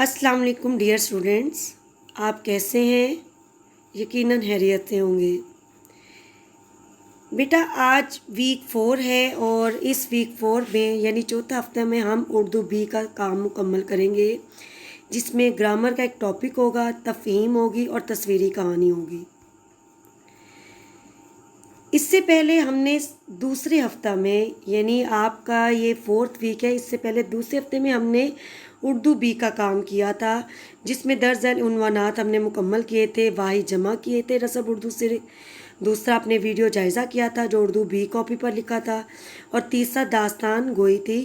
अस्सलाम वालेकुम dear students, आप कैसे हैं? यकीनन खैरियत से होंगे। बेटा आज वीक 4 है और इस वीक 4 में यानी चौथा हफ्ते में हम उर्दू बी का काम मुकम्मल करेंगे, जिसमें ग्रामर का एक टॉपिक होगा, तफ़हीम होगी और तस्वीरी कहानी होगी। इससे पहले हमने दूसरे हफ्ता में यानी आपका ये 4th वीक है, इससे पहले दूसरे हफ्ते में हमने उर्दू बी का काम किया था, जिसमें दर्जन उन्वानात हमने मुकम्मल किए थे, वाहिद जमा किए थे रसब उर्दू से। दूसरा अपने वीडियो जायज़ा किया था जो उर्दू बी कॉपी पर लिखा था, और तीसरा दास्तान गोई थी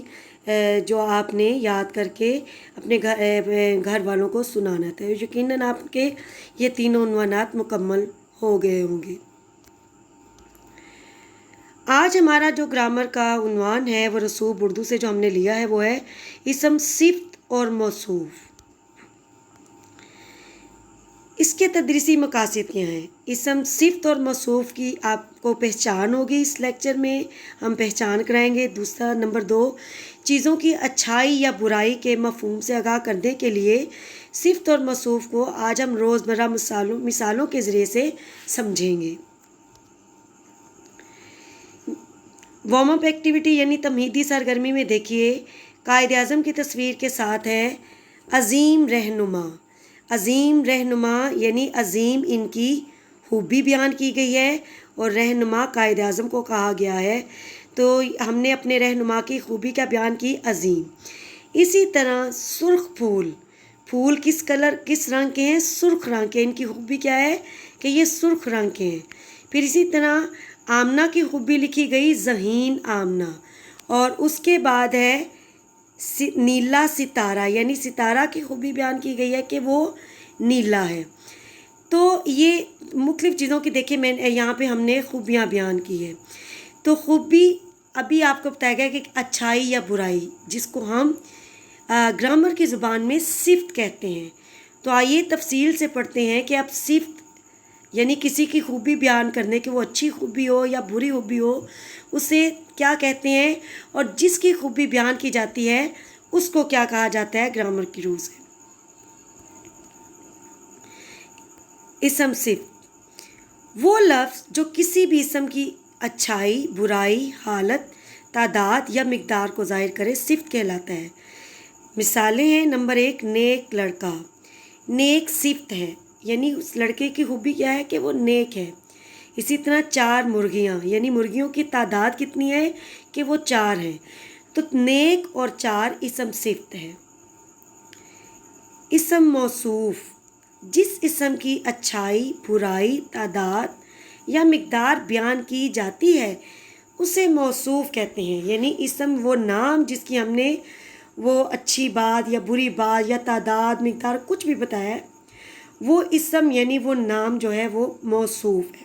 जो आपने याद करके अपने घर वालों को सुनाना था। यकीनन आपके ये तीनों उन्वानात मुकम्मल हो गए होंगे। आज हमारा जो ग्रामर का उन्वान है वो रसूब उर्दू से जो हमने लिया है वो है इसम, सिफ्त और मौसूफ। इसके तदरीसी मकासद क्या हैं? इसम, सिफ्त और मौसूफ की आपको पहचान होगी। इस लेक्चर में हम पहचान कराएंगे। दूसरा नंबर 2, चीज़ों की अच्छाई या बुराई के मफहूम से आगाह करने के लिए सिफ्त और मौसूफ को आज हम रोज़मर्रा मिसालों के ज़रिए से समझेंगे। वार्म अप एक्टिविटी यानी तमहीदी सरगर्मी में देखिए, कायद आज़म की तस्वीर के साथ है अज़ीम रहनुमा। अज़ीम रहनुमा यानी अज़ीम इनकी खूबी बयान की गई है और रहनुमा कायद आज़म को कहा गया है, तो हमने अपने रहनुमा की खूबी का बयान की अज़ीम। इसी तरह सुर्ख फूल, फूल किस रंग के हैं? सुर्ख रंग के। इनकी खूबी क्या है कि ये सुर्ख रंग के हैं। फिर इसी तरह आमना की खूबी लिखी गई, ज़हीन आमना, और उसके बाद है नीला सितारा, यानी सितारा की खूबी बयान की गई है कि वो नीला है। तो ये मुख्तलिफ़ चीज़ों की देखिए मैं यहाँ पे हमने खूबियाँ बयान की है। तो खूबी अभी आपको बताया गया कि अच्छाई या बुराई, जिसको हम ग्रामर की ज़ुबान में सिफ्त कहते हैं। तो आइए तफसील से पढ़ते हैं कि आप सिफ्त यानी किसी की खूबी बयान करने की, वो अच्छी खूबी हो या बुरी खूबी हो, उसे क्या कहते हैं, और जिसकी खूबी बयान की जाती है उसको क्या कहा जाता है ग्रामर की रूह से। इसम, सिफ्त वो लफ्ज़ जो किसी भी इसम की अच्छाई, बुराई, हालत, तादाद या मिकदार को ज़ाहिर करे, सिफ्त कहलाता है। मिसालें हैं, नंबर 1, नेक लड़का। नेक सिफ्त है, यानी उस लड़के की खूबी क्या है कि वो नेक है। इसी तरह 4 मुर्गियाँ, यानी मुर्गियों की तादाद कितनी है कि वो 4 हैं। तो नेक और 4 इसम सिफ्त है। इसम मौसूफ, जिस इसम की अच्छाई, बुराई, तादाद या मिकदार बयान की जाती है उसे मौसूफ कहते हैं। यानी इसम वो नाम जिसकी हमने वो अच्छी बात या बुरी बात या तादाद, मिकदार कुछ भी बताया है, वो इसम यानी वो नाम जो है वो मौसूफ है।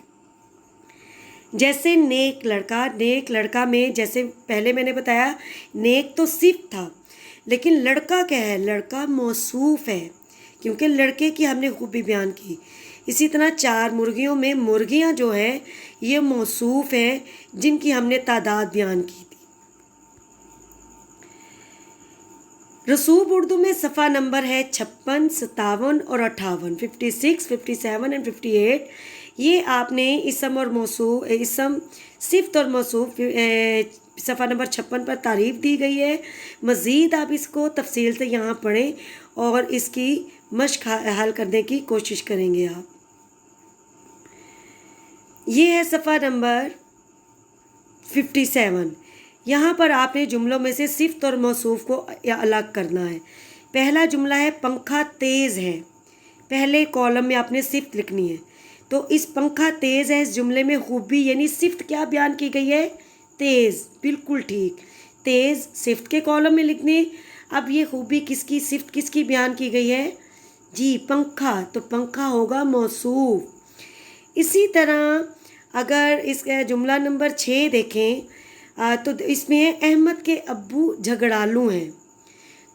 जैसे नेक लड़का, नेक लड़का में जैसे पहले मैंने बताया नेक तो सिफ्त था, लेकिन लड़का क्या है? लड़का मौसूफ है क्योंकि लड़के की हमने खूबी बयान की। इसी तरह 4 मुर्गियों में मुर्गियां जो है ये मौसूफ हैं जिनकी हमने तादाद बयान की थी। रसूब उर्दू में सफ़ा नंबर है 56, 57 और 58, 56, 57 एंड 58। ये आपने इसम और मौसूफ, इसम, सिफ्त और मौसूफ सफ़ा नंबर 56 पर तारीफ़ दी गई है। मज़ीद आप इसको तफसील से यहाँ पढ़ें और इसकी मश्क हल करने की कोशिश करेंगे आप। ये है सफ़ा नंबर 57। यहाँ पर आपने जुमलों में से सिफ्त और मौसूफ को अलग करना है। पहला जुमला है पंखा तेज़ है। पहले कॉलम में आपने सिफ्त लिखनी है। तो इस पंखा तेज़ है इस जुमले में खूबी यानी सिफ्त क्या बयान की गई है? तेज़। बिल्कुल ठीक, तेज़ सिफ्त के कॉलम में लिखनी। अब ये खूबी किसकी, सिफ्त किसकी बयान की गई है? जी, पंखा। तो पंखा होगा मौसूफ। इसी तरह अगर इसका जुमला नंबर 6 देखें तो इसमें है अहमद के अब्बू झगड़ालू हैं।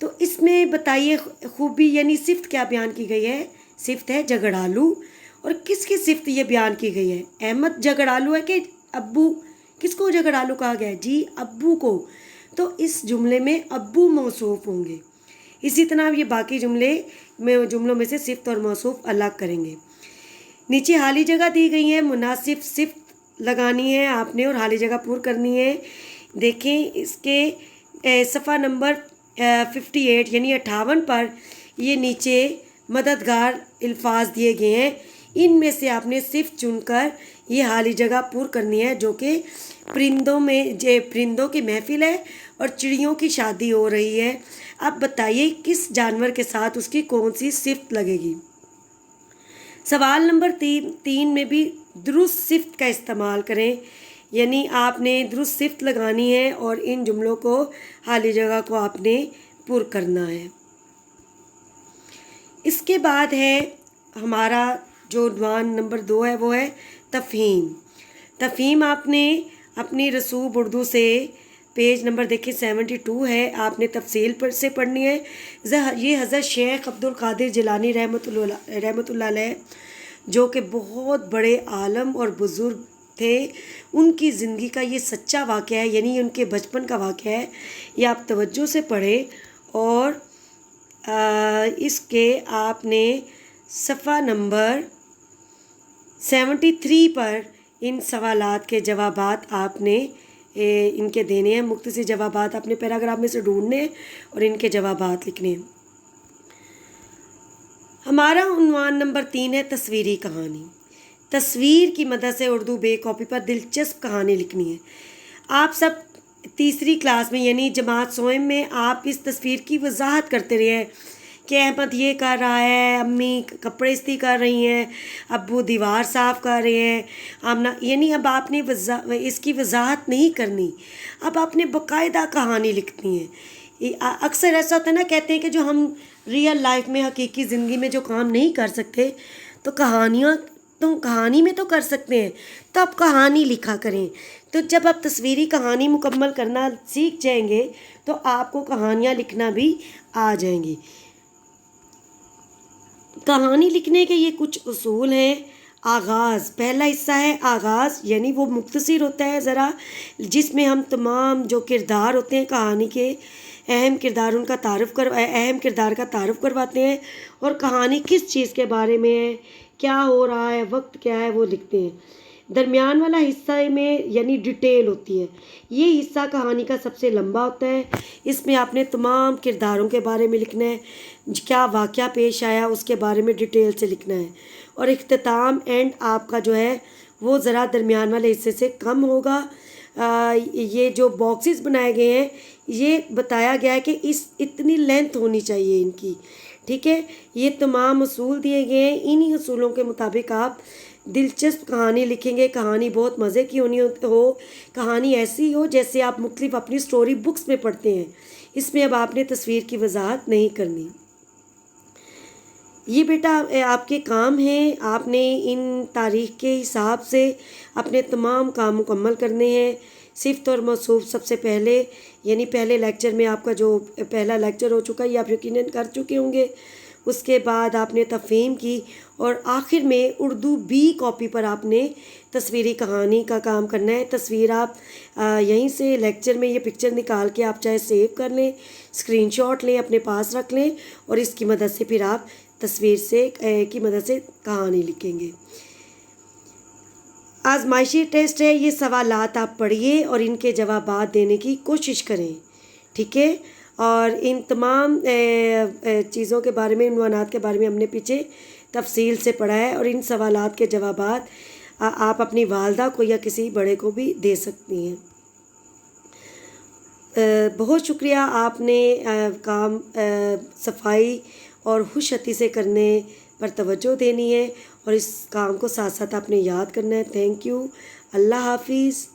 तो इसमें बताइए खूबी यानी सिफ्त क्या बयान की गई है? सिफ्त है झगड़ालू। और किसकी सिफ्त ये बयान की गई है? अहमद झगड़ालू है कि अब्बू? किसको झगड़ालू कहा गया है? जी, अब्बू को। तो इस जुमले में अब्बू मौसूफ होंगे। اسی طرح یہ باقی جملوں میں سے صفت اور موصوف الگ کریں گے۔ نیچے حالی جگہ دی گئی ہے، مناسب صفت لگانی ہے آپ نے اور حالی جگہ پور کرنی ہے۔ دیکھیں اس کے صفحہ نمبر 58 یعنی 58 پر یہ نیچے مددگار الفاظ دیے گئے ہیں، ان میں سے آپ نے صفت چن کر یہ حالی جگہ پور کرنی ہے، جو کہ پرندوں کی محفل ہے اور چڑیوں کی شادی ہو رہی ہے۔ اب بتائیے کس جانور کے ساتھ اس کی کون سی صفت لگے گی۔ سوال نمبر 3 میں بھی درست صفت کا استعمال کریں، یعنی آپ نے درست صفت لگانی ہے اور ان جملوں کو حالی جگہ کو آپ نے پر کرنا ہے۔ اس کے بعد ہے ہمارا جو عنوان نمبر 2 ہے وہ ہے تفہیم۔ تفہیم آپ نے اپنی رسوب اردو سے پیج نمبر دیکھیں 72 ہے، آپ نے تفصیل پر سے پڑھنی ہے۔ یہ حضرت شیخ عبد القادر جیلانی رحمۃ اللہ علیہ جو کہ بہت بڑے عالم اور بزرگ تھے، ان کی زندگی کا یہ سچا واقعہ ہے، یعنی ان کے بچپن کا واقعہ ہے۔ یہ آپ توجہ سے پڑھیں اور اس کے آپ نے صفحہ نمبر 73 پر ان سوالات کے جوابات آپ نے ان کے دینے ہیں۔ مختصر جوابات اپنے پیراگراف میں سے ڈھونڈنے اور ان کے جوابات لکھنے ہیں۔ ہمارا عنوان نمبر 3 ہے تصویری کہانی۔ تصویر کی مدد سے اردو بے کاپی پر دلچسپ کہانی لکھنی ہے۔ آپ سب تیسری کلاس میں یعنی جماعت سوئم میں آپ اس تصویر کی وضاحت کرتے رہے ہیں کہ احمد یہ کر رہا ہے، امی کپڑے استری کر رہی ہیں، ابو دیوار صاف کر رہے ہیں، آمنہ، یعنی اب آپ نے اس کی وضاحت نہیں کرنی، اب آپ نے باقاعدہ کہانی لکھنی ہے۔ اکثر ایسا ہوتا ہے نا، کہتے ہیں کہ جو ہم ریئل لائف میں حقیقی زندگی میں جو کام نہیں کر سکتے تو کہانی میں تو کر سکتے ہیں، تو آپ کہانی لکھا کریں۔ تو جب آپ تصویری کہانی مکمل کرنا سیکھ جائیں گے تو آپ کو کہانیاں لکھنا بھی آ جائیں گی۔ کہانی لکھنے کے یہ کچھ اصول ہیں۔ آغاز، پہلا حصہ ہے آغاز، یعنی وہ مختصر ہوتا ہے ذرا، جس میں ہم تمام جو کردار ہوتے ہیں کہانی کے اہم کردار کا تعارف کرواتے ہیں اور کہانی کس چیز کے بارے میں ہے، کیا ہو رہا ہے، وقت کیا ہے، وہ لکھتے ہیں۔ درمیان والا حصہ میں یعنی ڈیٹیل ہوتی ہے، یہ حصہ کہانی کا سب سے لمبا ہوتا ہے، اس میں آپ نے تمام کرداروں کے بارے میں لکھنا ہے، کیا واقعہ پیش آیا اس کے بارے میں ڈیٹیل سے لکھنا ہے، اور اختتام اینڈ آپ کا جو ہے وہ ذرا درمیان والے حصے سے کم ہوگا۔ یہ جو باکسز بنائے گئے ہیں یہ بتایا گیا ہے کہ اتنی لینتھ ہونی چاہیے ان کی، ٹھیک ہے۔ یہ تمام اصول دیے گئے ہیں، انہی اصولوں کے مطابق آپ دلچسپ کہانی لکھیں گے۔ کہانی بہت مزے کی ہو، کہانی ایسی ہو جیسے آپ مختلف اپنی سٹوری بکس میں پڑھتے ہیں۔ اس میں اب آپ نے تصویر کی وضاحت نہیں کرنی۔ یہ بیٹا آپ کے کام ہیں، آپ نے ان تاریخ کے حساب سے اپنے تمام کام مکمل کرنے ہیں۔ صفت اور موصوف سب سے پہلے، یعنی پہلے لیکچر میں آپ کا جو پہلا لیکچر ہو چکا ہے یہ آپ یقیناً کر چکے ہوں گے۔ اس کے بعد آپ نے تفہیم کی اور آخر میں اردو بی کاپی پر آپ نے تصویری کہانی کا کام کرنا ہے۔ تصویر آپ یہیں سے لیکچر میں یہ پکچر نکال کے آپ چاہے سیو کر لیں، اسکرین شاٹ لیں، اپنے پاس رکھ لیں اور اس کی مدد سے پھر آپ تصویر کی مدد سے کہانی لکھیں گے۔ آزمائشی ٹیسٹ ہے، یہ سوالات آپ پڑھیے اور ان کے جوابات دینے کی کوشش کریں، ٹھیک ہے۔ اور ان تمام چیزوں کے بارے میں، عنوانات کے بارے میں ہم نے پیچھے تفصیل سے پڑھا ہے اور ان سوالات کے جوابات آپ اپنی والدہ کو یا کسی بڑے کو بھی دے سکتی ہیں۔ بہت شکریہ، آپ نے کام صفائی اور خوش خطی سے کرنے پر توجہ دینی ہے اور اس کام کو ساتھ ساتھ آپ نے یاد کرنا ہے۔ تھینک یو، اللہ حافظ۔